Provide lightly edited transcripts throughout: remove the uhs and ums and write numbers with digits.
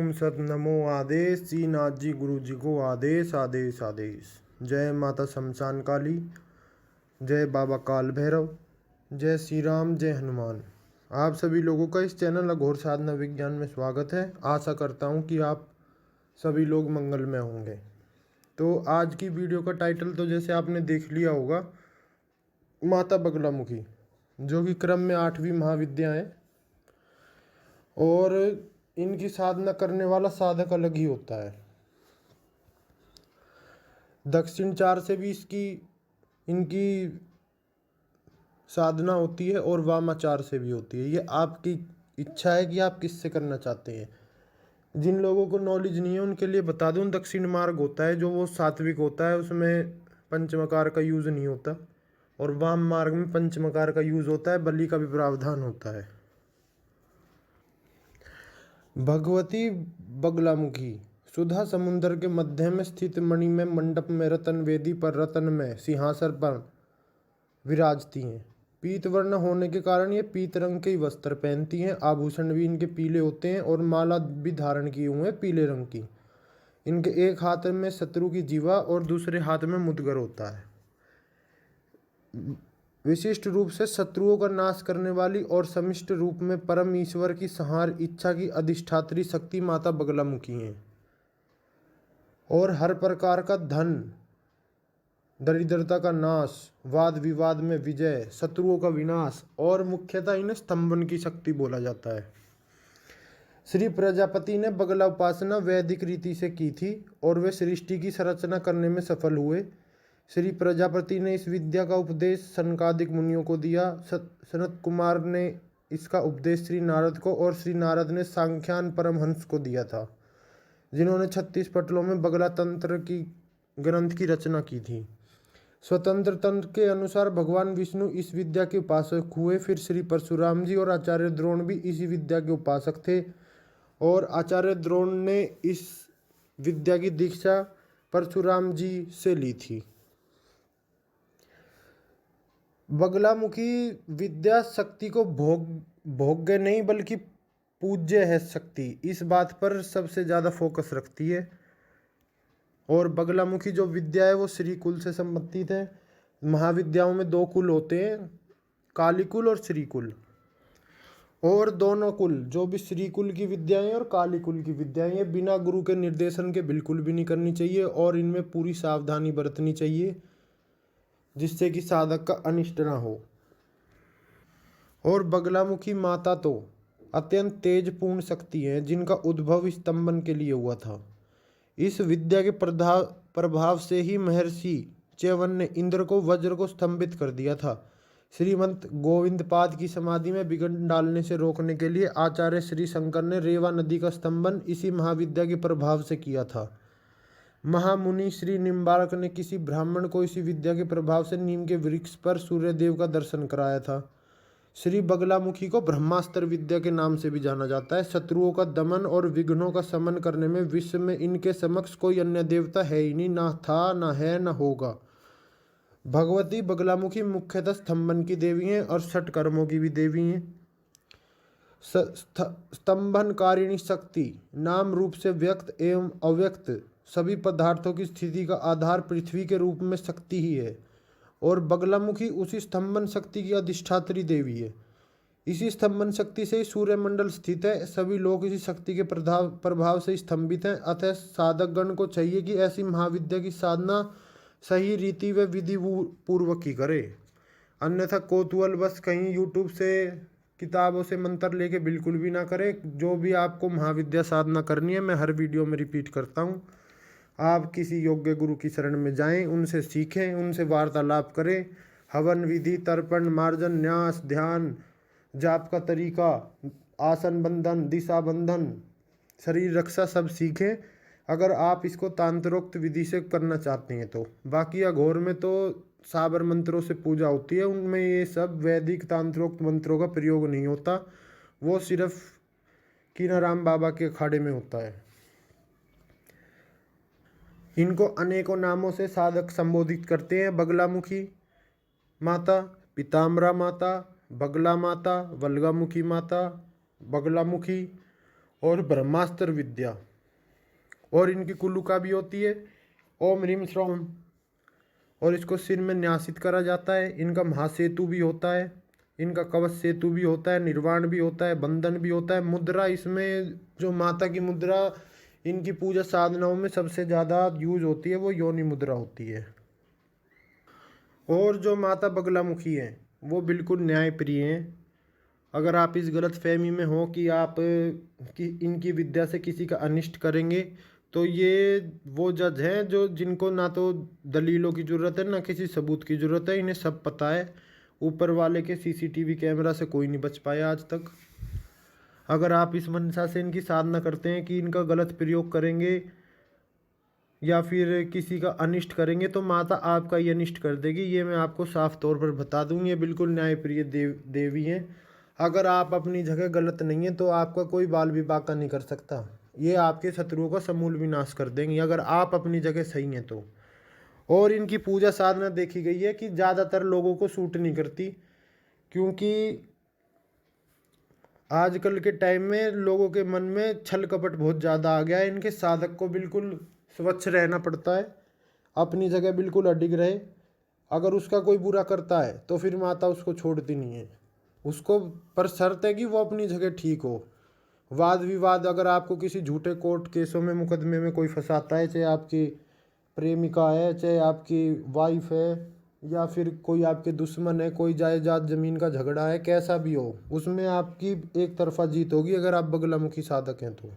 ओम सत नमो आदेश श्री नाथ जी गुरु जी को आदेश आदेश आदेश। जय माता शमशान काली, जय बाबा काल भैरव, जय श्री राम, जय हनुमान। आप सभी लोगों का इस चैनल अघोर साधना विज्ञान में स्वागत है। आशा करता हूँ कि आप सभी लोग मंगल में होंगे। तो आज की वीडियो का टाइटल तो जैसे आपने देख लिया होगा, माता बगलामुखी, जो कि क्रम में 8वीं महाविद्या है और इनकी साधना करने वाला साधक अलग ही होता है। दक्षिण चार से भी इनकी साधना होती है और वामाचार से भी होती है। ये आपकी इच्छा है कि आप किससे करना चाहते हैं। जिन लोगों को नॉलेज नहीं है उनके लिए बता दूं, दक्षिण मार्ग होता है जो वो सात्विक होता है, उसमें पंचमकार का यूज़ नहीं होता, और वाम मार्ग में पंचमकार का यूज़ होता है, बलि का भी प्रावधान होता है। भगवती बगलामुखी सुधा समुद्र के मध्य में स्थित मणि में मंडप में रतन वेदी पर रतन में सिंहासन पर विराजती हैं। पीत वर्ण होने के कारण ये पीत रंग के ही वस्त्र पहनती हैं। आभूषण भी इनके पीले होते हैं और माला भी धारण किए हुए हैं पीले रंग की। इनके एक हाथ में शत्रु की जीवा और दूसरे हाथ में मुद्गर होता है। विशिष्ट रूप से शत्रुओं का नाश करने वाली और समिष्ट रूप में परम ईश्वर की संहार इच्छा की अधिष्ठात्री शक्ति माता बगलामुखी हैं। और हर प्रकार का धन दरिद्रता का नाश, वाद विवाद में विजय, शत्रुओं का विनाश, और मुख्यतः इन्हें स्तंभन की शक्ति बोला जाता है। श्री प्रजापति ने बगला उपासना वैदिक रीति से की थी और वे सृष्टि की संरचना करने में सफल हुए। श्री प्रजापति ने इस विद्या का उपदेश सनकादिक मुनियों को दिया। सनत कुमार ने इसका उपदेश श्री नारद को और श्री नारद ने सांख्यान परमहंस को दिया था, जिन्होंने 36 पटलों में बगला तंत्र की ग्रंथ की रचना की थी। स्वतंत्र तंत्र के अनुसार भगवान विष्णु इस विद्या के उपासक हुए। फिर श्री परशुराम जी और आचार्य द्रोण भी इसी विद्या के उपासक थे और आचार्य द्रोण ने इस विद्या की दीक्षा परशुराम जी से ली थी। बगलामुखी विद्या शक्ति को भोग्य नहीं बल्कि पूज्य है शक्ति, इस बात पर सबसे ज़्यादा फोकस रखती है। और बगलामुखी जो विद्या है वो श्री कुल से संबंधित है। महाविद्याओं में 2 कुल होते हैं, काली कुल और श्री कुल। और दोनों कुल, जो भी श्री कुल की विद्याएं और काली कुल की विद्याएं, ये बिना गुरु के निर्देशन के बिल्कुल भी नहीं करनी चाहिए और इनमें पूरी सावधानी बरतनी चाहिए, जिससे कि साधक का अनिष्ट ना हो। और बगलामुखी माता तो अत्यंत तेजपूर्ण शक्ति है, जिनका उद्भव स्तंभन के लिए हुआ था। इस विद्या के प्रभाव से ही महर्षि च्यवन ने इंद्र को वज्र को स्तंभित कर दिया था। श्रीमंत गोविंदपाद की समाधि में विघ्न डालने से रोकने के लिए आचार्य श्री शंकर ने रेवा नदी का स्तंभन इसी महाविद्या के प्रभाव से किया था। महामुनि श्री निम्बार्क ने किसी ब्राह्मण को इसी विद्या के प्रभाव से नीम के वृक्ष पर सूर्यदेव का दर्शन कराया था। श्री बगलामुखी को ब्रह्मास्त्र विद्या के नाम से भी जाना जाता है। शत्रुओं का दमन और विघ्नों का शमन करने में विश्व में इनके समक्ष कोई अन्य देवता है ही नहीं, ना था, ना है, ना होगा। भगवती बगलामुखी मुख्यतः स्तंभन की देवी हैं और षट कर्मों की भी देवी हैं। स्तंभनकारिणी शक्ति नाम रूप से व्यक्त एवं अव्यक्त सभी पदार्थों की स्थिति का आधार पृथ्वी के रूप में शक्ति ही है और बगलामुखी उसी स्तंभन शक्ति की अधिष्ठात्री देवी है। इसी स्तंभन शक्ति से ही सूर्यमंडल स्थित है। सभी लोग इसी शक्ति के प्रभाव से स्तंभित हैं। अतः साधकगण को चाहिए कि ऐसी महाविद्या की साधना सही रीति व विधि पूर्वक ही करे, अन्यथा कौतूहलवश कहीं यूट्यूब से किताबों से मंत्र लेके बिल्कुल भी ना करे। जो भी आपको महाविद्या साधना करनी है, मैं हर वीडियो में रिपीट करता हूँ, आप किसी योग्य गुरु की शरण में जाएं, उनसे सीखें, उनसे वार्तालाप करें। हवन विधि, तर्पण, मार्जन, न्यास, ध्यान, जाप का तरीका, आसन बंधन, दिशा बंधन, शरीर रक्षा सब सीखें, अगर आप इसको तांत्रोक्त विधि से करना चाहते हैं तो। बाकी अघोर में तो साबर मंत्रों से पूजा होती है, उनमें ये सब वैदिक तांत्रोक्त मंत्रों का प्रयोग नहीं होता, वो सिर्फ कीनाराम बाबा के अखाड़े में होता है। इनको अनेकों नामों से साधक संबोधित करते हैं। बगलामुखी माता, पीताम्बरा माता, बगला माता, वल्गामुखी माता, बगलामुखी और ब्रह्मास्त्र विद्या। और इनकी कुल्लुका भी होती है, ओम ह्रीम श्रोम। और इसको सिर में न्यासित करा जाता है। इनका महासेतु भी होता है, इनका कवच सेतु भी होता है, निर्वाण भी होता है, बंधन भी होता है। मुद्रा, इसमें जो माता की मुद्रा इनकी पूजा साधनाओं में सबसे ज़्यादा यूज होती है वो योनि मुद्रा होती है। और जो माता बगलामुखी हैं वो बिल्कुल न्यायप्रिय हैं। अगर आप इस गलत फहमी में हो कि आप कि इनकी विद्या से किसी का अनिष्ट करेंगे, तो ये वो जज हैं जो जिनको ना तो दलीलों की ज़रूरत है ना किसी सबूत की ज़रूरत है, इन्हें सब पता है। ऊपर वाले के सीसीटीवी कैमरा से कोई नहीं बच पाया आज तक। अगर आप इस मनसा से इनकी साधना करते हैं कि इनका गलत प्रयोग करेंगे या फिर किसी का अनिष्ट करेंगे, तो माता आपका ही अनिष्ट कर देगी। ये मैं आपको साफ तौर पर बता दूँ, ये बिल्कुल न्यायप्रिय देवी हैं। अगर आप अपनी जगह गलत नहीं है तो आपका कोई बाल विवाह का नहीं कर सकता। ये आपके शत्रुओं का समूल विनाश कर देंगे अगर आप अपनी जगह सही हैं तो। और इनकी पूजा साधना देखी गई है कि ज़्यादातर लोगों को सूट नहीं करती, क्योंकि आजकल के टाइम में लोगों के मन में छल कपट बहुत ज़्यादा आ गया है। इनके साधक को बिल्कुल स्वच्छ रहना पड़ता है, अपनी जगह बिल्कुल अडिग रहे। अगर उसका कोई बुरा करता है तो फिर माता उसको छोड़ती नहीं है, उसको पर शर्त है कि वो अपनी जगह ठीक हो। वाद विवाद, अगर आपको किसी झूठे कोर्ट केसों में मुकदमे में कोई फंसाता है, चाहे आपकी प्रेमिका है, चाहे आपकी वाइफ है, या फिर कोई आपके दुश्मन है, कोई जायदाद जमीन का झगड़ा है, कैसा भी हो, उसमें आपकी एक तरफा जीत होगी अगर आप बगलामुखी साधक हैं तो।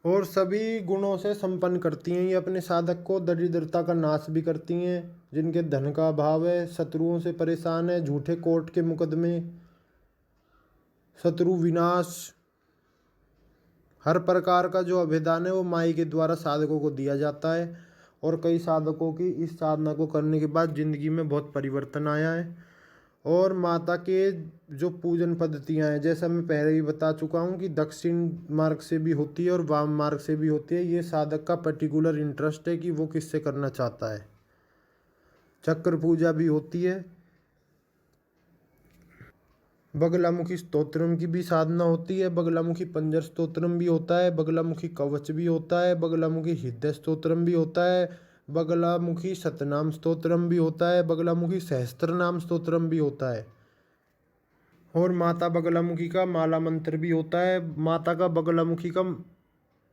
और सभी गुणों से संपन्न करती हैं ये अपने साधक को। दरिद्रता का नाश भी करती हैं, जिनके धन का अभाव है, शत्रुओं से परेशान है, झूठे कोर्ट के मुकदमे, शत्रु विनाश, हर प्रकार का जो अभिदान है वो माई के द्वारा साधकों को दिया जाता है। और कई साधकों की इस साधना को करने के बाद जिंदगी में बहुत परिवर्तन आया है। और माता के जो पूजन पद्धतियाँ हैं, जैसा मैं पहले ही बता चुका हूँ कि दक्षिण मार्ग से भी होती है और वाम मार्ग से भी होती है। ये साधक का पर्टिकुलर इंटरेस्ट है कि वो किससे करना चाहता है। चक्र पूजा भी होती है। बगलामुखी स्तोत्रम की भी साधना होती है। बगलामुखी पंजर स्तोत्रम भी होता है, बगलामुखी कवच भी होता है, बगलामुखी हृदय स्तोत्रम भी होता है, बगलामुखी सतनाम स्तोत्रम भी होता है, बगलामुखी सहस्त्र नाम स्तोत्रम भी होता है। और माता बगलामुखी का माला मंत्र भी होता है। माता का बगलामुखी का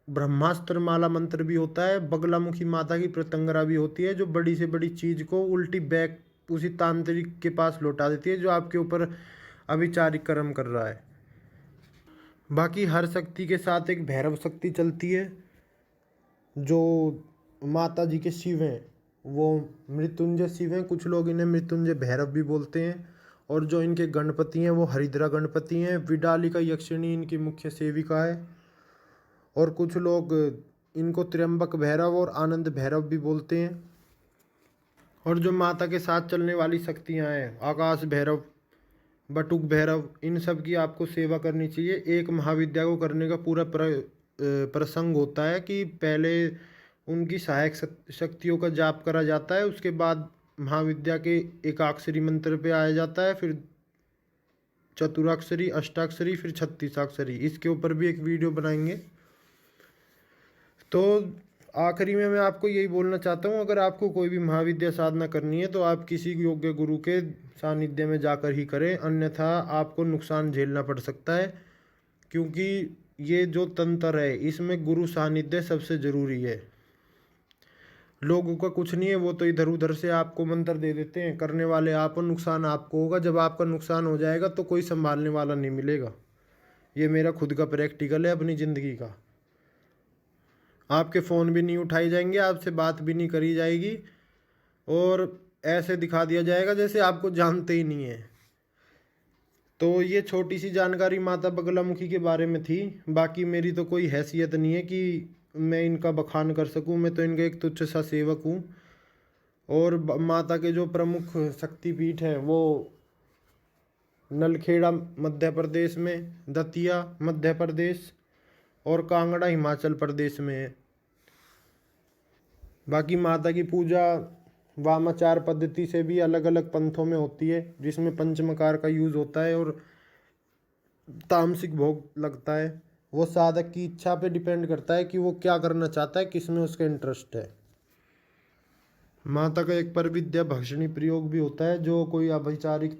ब्रह्मास्त्र माला मंत्र भी होता है। बगलामुखी माता की प्रतंगरा भी होती है, जो बड़ी से बड़ी चीज़ को उल्टी बैक उसी तांत्रिक के पास लौटा देती है जो आपके ऊपर अभिचारिक कर्म कर रहा है। बाकी हर शक्ति के साथ एक भैरव शक्ति चलती है। जो माता जी के शिव हैं वो मृत्युंजय शिव हैं, कुछ लोग इन्हें मृत्युंजय भैरव भी बोलते हैं। और जो इनके गणपति हैं वो हरिद्रा गणपति हैं। विडालिका यक्षिणी इनकी मुख्य सेविका है। और कुछ लोग इनको त्र्यंबक भैरव और आनंद भैरव भी बोलते हैं। और जो माता के साथ चलने वाली शक्तियाँ हैं, आकाश भैरव, बटुक भैरव, इन सब की आपको सेवा करनी चाहिए। एक महाविद्या को करने का पूरा प्रसंग होता है कि पहले उनकी सहायक शक्तियों का जाप करा जाता है, उसके बाद महाविद्या के एकाक्षरी मंत्र पे आया जाता है, फिर चतुराक्षरी, अष्टाक्षरी, फिर 36 इसके ऊपर भी एक वीडियो बनाएंगे। तो आखिरी में मैं आपको यही बोलना चाहता हूँ, अगर आपको कोई भी महाविद्या साधना करनी है तो आप किसी योग्य गुरु के सानिध्य में जाकर ही करें, अन्यथा आपको नुकसान झेलना पड़ सकता है। क्योंकि ये जो तंत्र है इसमें गुरु सानिध्य सबसे ज़रूरी है। लोगों का कुछ नहीं है, वो तो इधर उधर से आपको मंत्र दे देते हैं, करने वाले आप और नुकसान आपको होगा। जब आपका नुकसान हो जाएगा तो कोई संभालने वाला नहीं मिलेगा। ये मेरा खुद का प्रैक्टिकल है अपनी ज़िंदगी का। आपके फ़ोन भी नहीं उठाए जाएंगे, आपसे बात भी नहीं करी जाएगी, और ऐसे दिखा दिया जाएगा जैसे आपको जानते ही नहीं है। तो ये छोटी सी जानकारी माता बगलामुखी के बारे में थी। बाकी मेरी तो कोई हैसियत नहीं है कि मैं इनका बखान कर सकूं, मैं तो इनका एक तुच्छ सा सेवक हूँ। और माता के जो प्रमुख शक्तिपीठ हैं वो नलखेड़ा मध्य प्रदेश में, दतिया मध्य प्रदेश, और कांगड़ा हिमाचल प्रदेश में है। बाकी माता की पूजा वामाचार पद्धति से भी अलग अलग पंथों में होती है, जिसमें पंचमकार का यूज़ होता है। और तामसिक भोग लगता है। वो साधक की इच्छा पे डिपेंड करता है कि वो क्या करना चाहता है, किस में उसका इंटरेस्ट है। माता का एक पर विद्या भक्षणी प्रयोग भी होता है, जो कोई अभिचारिक।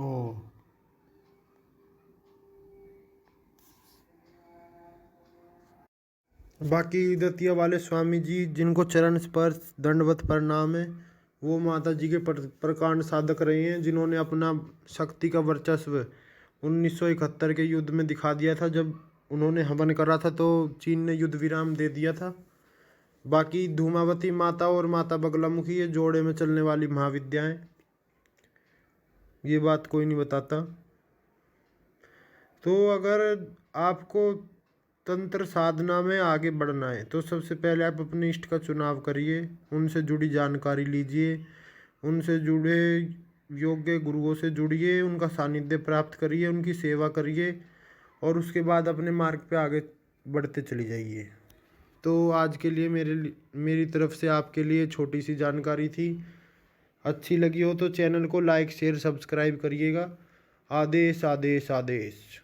ओ, बाकी दतिया वाले स्वामी जी जिनको चरण स्पर्श दंडवत प्रणाम है, वो माता जी के प्रकांड साधक रहे हैं, जिन्होंने अपना शक्ति का वर्चस्व 1971 के युद्ध में दिखा दिया था। जब उन्होंने हवन करा था तो चीन ने युद्ध विराम दे दिया था। बाकी धूमावती माता और माता बगलामुखी ये जोड़े में चलने वाली महाविद्याएं, ये बात कोई नहीं बताता। तो अगर आपको तंत्र साधना में आगे बढ़ना है तो सबसे पहले आप अपने इष्ट का चुनाव करिए, उनसे जुड़ी जानकारी लीजिए, उनसे जुड़े योग्य गुरुओं से जुड़िए, उनका सानिध्य प्राप्त करिए, उनकी सेवा करिए और उसके बाद अपने मार्ग पे आगे बढ़ते चली जाइए। तो आज के लिए मेरी तरफ से आपके लिए छोटी सी जानकारी थी। अच्छी लगी हो तो चैनल को लाइक शेयर सब्सक्राइब करिएगा। आदेश आदेश आदेश।